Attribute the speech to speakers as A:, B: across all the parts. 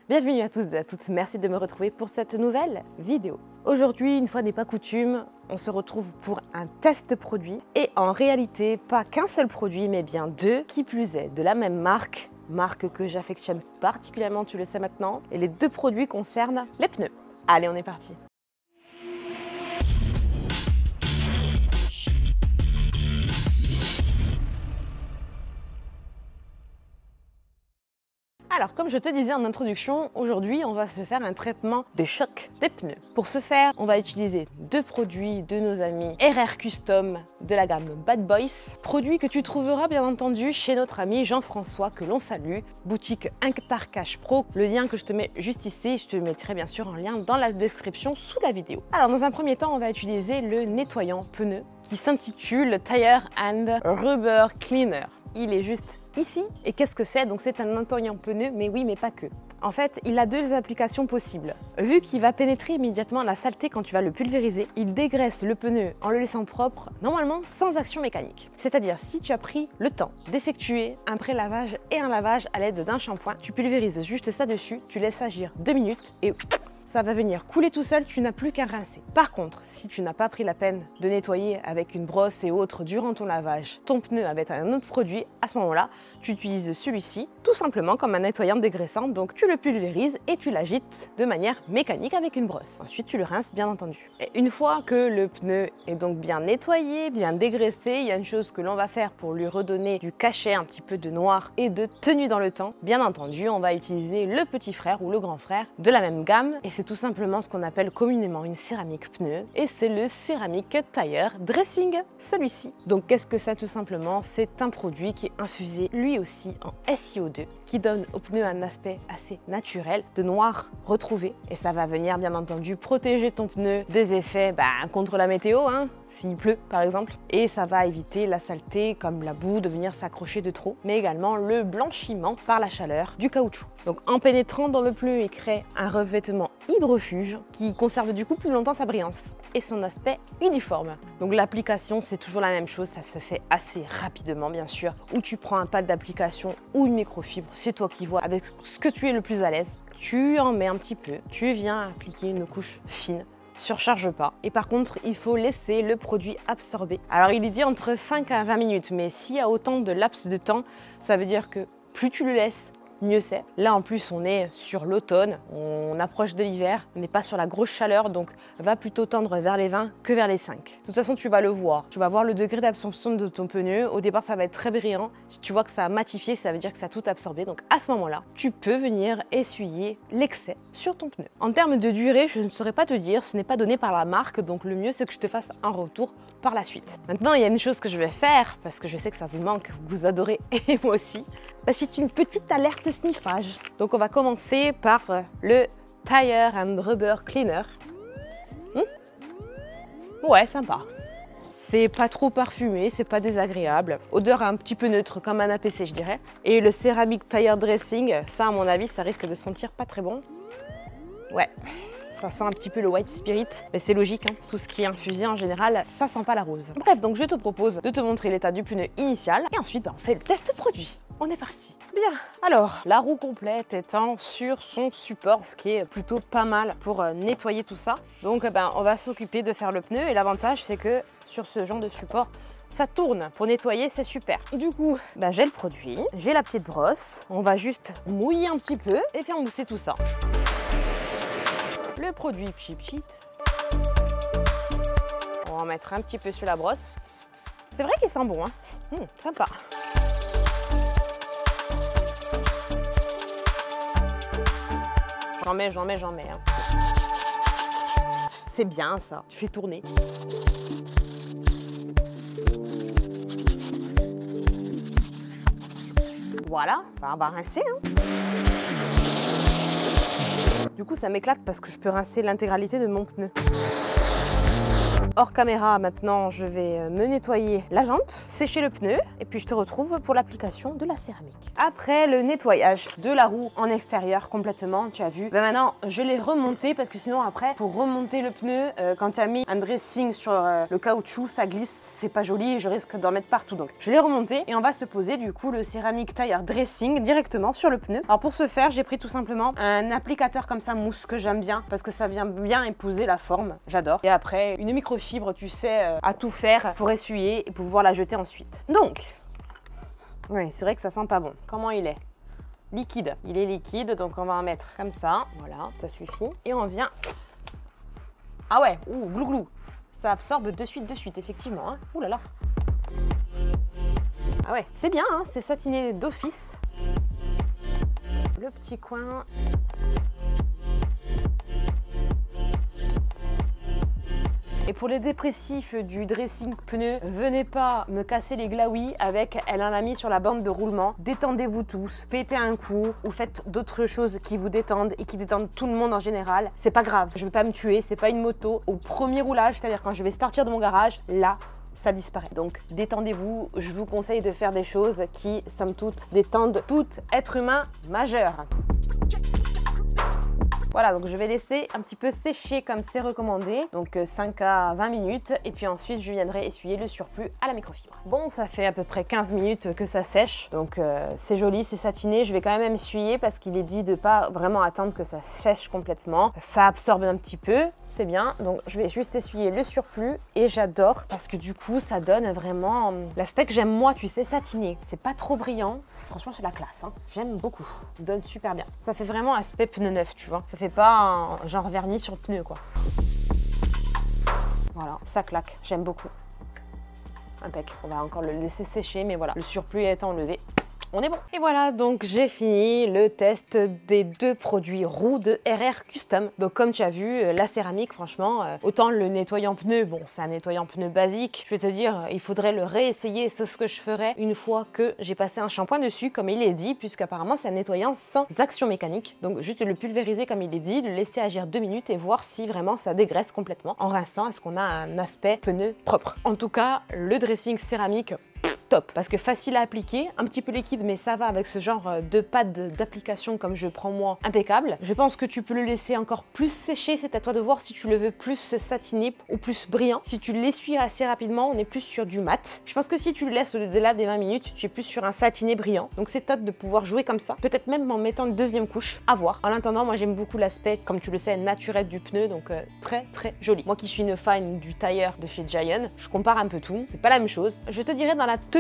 A: Bienvenue à tous et à toutes, merci de me retrouver pour cette nouvelle vidéo. Aujourd'hui, une fois n'est pas coutume, on se retrouve pour un test produit et en réalité, pas qu'un seul produit, mais bien deux, qui plus est de la même marque que j'affectionne particulièrement, tu le sais maintenant, et les deux produits concernent les pneus. Allez, on est parti. Alors, comme je te disais en introduction, aujourd'hui, on va se faire un traitement de choc des pneus. Pour ce faire, on va utiliser deux produits de nos amis RR Custom de la gamme Bad Boys. Produits que tu trouveras bien entendu chez notre ami Jean-François, que l'on salue, boutique Inctar Cash Pro. Le lien que je te mets juste ici, je te mettrai bien sûr en lien dans la description sous la vidéo. Alors, dans un premier temps, on va utiliser le nettoyant pneu qui s'intitule Tire and Rubber Cleaner. Il est juste ici. Et qu'est-ce que c'est? Donc c'est un nettoyant pneu, mais oui, mais pas que. En fait, il a deux applications possibles. Vu qu'il va pénétrer immédiatement la saleté quand tu vas le pulvériser, il dégraisse le pneu en le laissant propre, normalement sans action mécanique. C'est-à-dire, si tu as pris le temps d'effectuer un pré-lavage et un lavage à l'aide d'un shampoing, tu pulvérises juste ça dessus, tu laisses agir 2 minutes et ça va venir couler tout seul, tu n'as plus qu'à rincer. Par contre, si tu n'as pas pris la peine de nettoyer avec une brosse et autres durant ton lavage ton pneu avec un autre produit, à ce moment-là, tu utilises celui-ci tout simplement comme un nettoyant dégraissant. Donc tu le pulvérises et tu l'agites de manière mécanique avec une brosse. Ensuite, tu le rinces bien entendu. Et une fois que le pneu est donc bien nettoyé, bien dégraissé, il y a une chose que l'on va faire pour lui redonner du cachet, un petit peu de noir et de tenue dans le temps. Bien entendu, on va utiliser le petit frère ou le grand frère de la même gamme. Et c'est tout simplement ce qu'on appelle communément une céramique pneu. Et c'est le Ceramic Tire Dressing, celui-ci. Donc qu'est-ce que c'est tout simplement? C'est un produit qui est infusé lui aussi en SiO2 qui donne au pneu un aspect assez naturel de noir retrouvé. Et ça va venir bien entendu protéger ton pneu des effets contre la météo, s'il pleut par exemple, et ça va éviter la saleté comme la boue de venir s'accrocher de trop, mais également le blanchiment par la chaleur du caoutchouc. Donc en pénétrant dans le pneu, il crée un revêtement hydrofuge qui conserve du coup plus longtemps sa brillance et son aspect uniforme. Donc l'application, c'est toujours la même chose, ça se fait assez rapidement bien sûr, où tu prends un pad d'application ou une microfibre, c'est toi qui vois avec ce que tu es le plus à l'aise. Tu en mets un petit peu, tu viens appliquer une couche fine, surcharge pas. Et par contre, il faut laisser le produit absorber. Alors il est dit entre 5 à 20 minutes, mais s'il y a autant de laps de temps, ça veut dire que plus tu le laisses, mieux c'est. Là en plus on est sur l'automne, on approche de l'hiver, on n'est pas sur la grosse chaleur, donc va plutôt tendre vers les 20 que vers les 5. De toute façon tu vas le voir, tu vas voir le degré d'absorption de ton pneu. Au départ ça va être très brillant, si tu vois que ça a matifié, ça veut dire que ça a tout absorbé, donc à ce moment là tu peux venir essuyer l'excès sur ton pneu. En termes de durée, je ne saurais pas te dire, ce n'est pas donné par la marque, donc le mieux c'est que je te fasse un retour par la suite. Maintenant il y a une chose que je vais faire, parce que je sais que ça vous manque, vous adorez et moi aussi, c'est une petite alerte sniffage. Donc on va commencer par le Tire and Rubber Cleaner. Ouais, sympa. C'est pas trop parfumé, c'est pas désagréable. Odeur un petit peu neutre, comme un APC je dirais. Et le Ceramic Tire Dressing, ça à mon avis, ça risque de sentir pas très bon. Ouais. Ça sent un petit peu le white spirit, mais c'est logique, tout ce qui est infusé en général, ça sent pas la rose. Bref, donc je te propose de te montrer l'état du pneu initial et ensuite on fait le test produit. On est parti. Bien, alors la roue complète étant sur son support, ce qui est plutôt pas mal pour nettoyer tout ça. Donc on va s'occuper de faire le pneu et l'avantage c'est que sur ce genre de support, ça tourne. Pour nettoyer, c'est super. Du coup, j'ai le produit, j'ai la petite brosse, on va juste mouiller un petit peu et faire mousser tout ça. Le produit pchit. On va en mettre un petit peu sur la brosse. C'est vrai qu'il sent bon, sympa. J'en mets. C'est bien ça, tu fais tourner. Voilà, on va rincer. Du coup, ça m'éclate parce que je peux rincer l'intégralité de mon pneu. hors caméra. Maintenant, je vais me nettoyer la jante, sécher le pneu et puis je te retrouve pour l'application de la céramique. Après le nettoyage de la roue en extérieur complètement, tu as vu, ben maintenant je l'ai remonté parce que sinon après, pour remonter le pneu, quand tu as mis un dressing sur le caoutchouc, ça glisse, c'est pas joli et je risque d'en mettre partout. Donc je l'ai remonté et on va se poser du coup le céramique tire dressing directement sur le pneu. Alors pour ce faire, j'ai pris tout simplement un applicateur comme ça mousse que j'aime bien parce que ça vient bien épouser la forme, j'adore. Et après une microfibre, tu sais, à tout faire pour essuyer et pouvoir la jeter ensuite. Donc, oui, c'est vrai que ça sent pas bon. Comment il est? Liquide. Il est liquide, donc on va en mettre comme ça. Voilà, ça suffit. Et on vient... Ah ouais, ouh, glou glou. Ça absorbe de suite, effectivement. Hein. Ouh là là. Ah ouais, c'est bien, hein, c'est satiné d'office. Le petit coin. Et pour les dépressifs du dressing pneu, venez pas me casser les glaouis avec elle en a mis sur la bande de roulement. Détendez-vous tous, pétez un coup ou faites d'autres choses qui vous détendent et qui détendent tout le monde en général. C'est pas grave, je vais pas me tuer, c'est pas une moto. Au premier roulage, c'est-à-dire quand je vais sortir de mon garage, là, ça disparaît. Donc détendez-vous, je vous conseille de faire des choses qui, somme toute, détendent tout être humain majeur. Voilà, donc je vais laisser un petit peu sécher comme c'est recommandé, donc 5 à 20 minutes, et puis ensuite je viendrai essuyer le surplus à la microfibre. Bon, ça fait à peu près 15 minutes que ça sèche, donc c'est joli, c'est satiné, je vais quand même essuyer parce qu'il est dit de pas vraiment attendre que ça sèche complètement. Ça absorbe un petit peu, c'est bien, donc je vais juste essuyer le surplus, et j'adore parce que du coup ça donne vraiment l'aspect que j'aime moi, tu sais, satiné. C'est pas trop brillant, franchement c'est la classe, hein. J'aime beaucoup, ça donne super bien. Ça fait vraiment aspect pneu neuf, tu vois, ça fait pas un genre vernis sur le pneu quoi. Voilà, ça claque, j'aime beaucoup. Impec, on va encore le laisser sécher, mais voilà, le surplus est enlevé. On est bon. Et voilà, donc j'ai fini le test des deux produits roues de RR Custom. Donc comme tu as vu, la céramique, franchement, autant le nettoyant pneu, bon, c'est un nettoyant pneu basique. Je vais te dire, il faudrait le réessayer, c'est ce que je ferai une fois que j'ai passé un shampoing dessus, comme il est dit, puisqu'apparemment c'est un nettoyant sans action mécanique. Donc juste le pulvériser comme il est dit, le laisser agir 2 minutes et voir si vraiment ça dégraisse complètement. En rinçant, est-ce qu'on a un aspect pneu propre. En tout cas, le dressing céramique, top, parce que facile à appliquer, un petit peu liquide, mais ça va avec ce genre de pad d'application comme je prends moi, impeccable. Je pense que tu peux le laisser encore plus sécher, c'est à toi de voir si tu le veux plus satiné ou plus brillant. Si tu l'essuies assez rapidement, on est plus sur du mat. Je pense que si tu le laisses au-delà des 20 minutes, tu es plus sur un satiné brillant. Donc c'est top de pouvoir jouer comme ça, peut-être même en mettant une deuxième couche, à voir. En attendant, moi j'aime beaucoup l'aspect, comme tu le sais, naturel du pneu, donc très très joli. Moi qui suis une fan du tire de chez Giant, je compare un peu tout, c'est pas la même chose. Je te dirais dans la tenue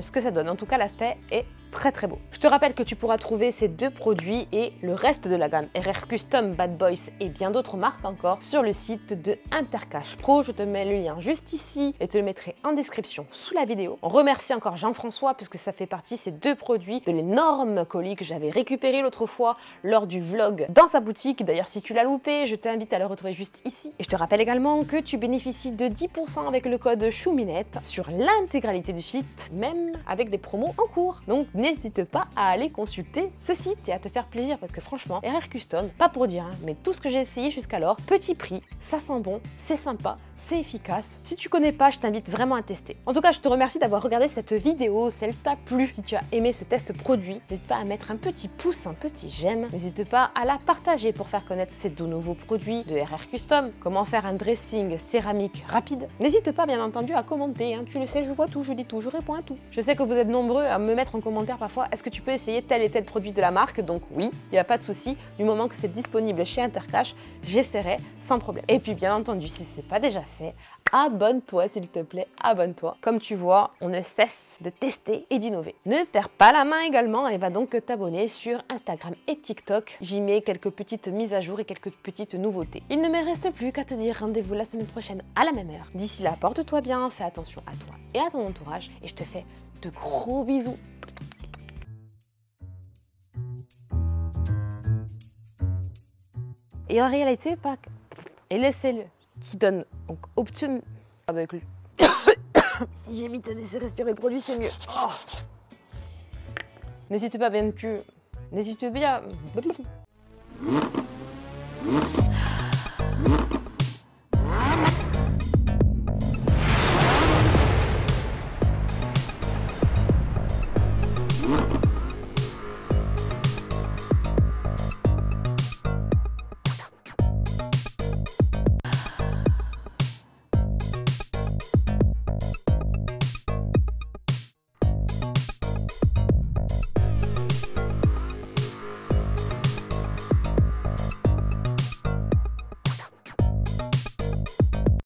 A: ce que ça donne. En tout cas, l'aspect est très très beau. Je te rappelle que tu pourras trouver ces deux produits et le reste de la gamme RR Custom, Bad Boys et bien d'autres marques encore sur le site de Intercash Pro. Je te mets le lien juste ici et te le mettrai en description sous la vidéo. On remercie encore Jean-François puisque ça fait partie, ces deux produits, de l'énorme colis que j'avais récupéré l'autre fois lors du vlog dans sa boutique. D'ailleurs, si tu l'as loupé, je t'invite à le retrouver juste ici. Et je te rappelle également que tu bénéficies de 10% avec le code Chouminette sur l'intégralité du site, même avec des promos en cours. Donc n'hésite pas à aller consulter ce site et à te faire plaisir parce que franchement, RR Custom, pas pour dire, hein, mais tout ce que j'ai essayé jusqu'alors, petit prix, ça sent bon, c'est sympa, c'est efficace. Si tu connais pas, je t'invite vraiment à tester. En tout cas, je te remercie d'avoir regardé cette vidéo. Si elle t'a plu, si tu as aimé ce test produit, n'hésite pas à mettre un petit pouce, un petit j'aime. N'hésite pas à la partager pour faire connaître ces deux nouveaux produits de RR Custom. Comment faire un dressing céramique rapide. N'hésite pas, bien entendu, à commenter. Hein. Tu le sais, je vois tout, je lis tout, je réponds à tout. Je sais que vous êtes nombreux à me mettre en commentaire parfois, est-ce que tu peux essayer tel et tel produit de la marque? Donc oui, il n'y a pas de souci. Du moment que c'est disponible chez Intercash, j'essaierai sans problème. Et puis bien entendu, si ce n'est pas déjà fait, abonne-toi s'il te plaît, abonne-toi. Comme tu vois, on ne cesse de tester et d'innover. Ne perds pas la main également et va donc t'abonner sur Instagram et TikTok. J'y mets quelques petites mises à jour et quelques petites nouveautés. Il ne me reste plus qu'à te dire rendez-vous la semaine prochaine à la même heure. D'ici là, porte-toi bien, fais attention à toi et à ton entourage et je te fais de gros bisous. Et en réalité, pas... Et laissez-le qui donne donc option avec lui. Si j'évite de laisser respirer le produit, c'est mieux. Oh. N'hésite pas bien tu. N'hésite bien.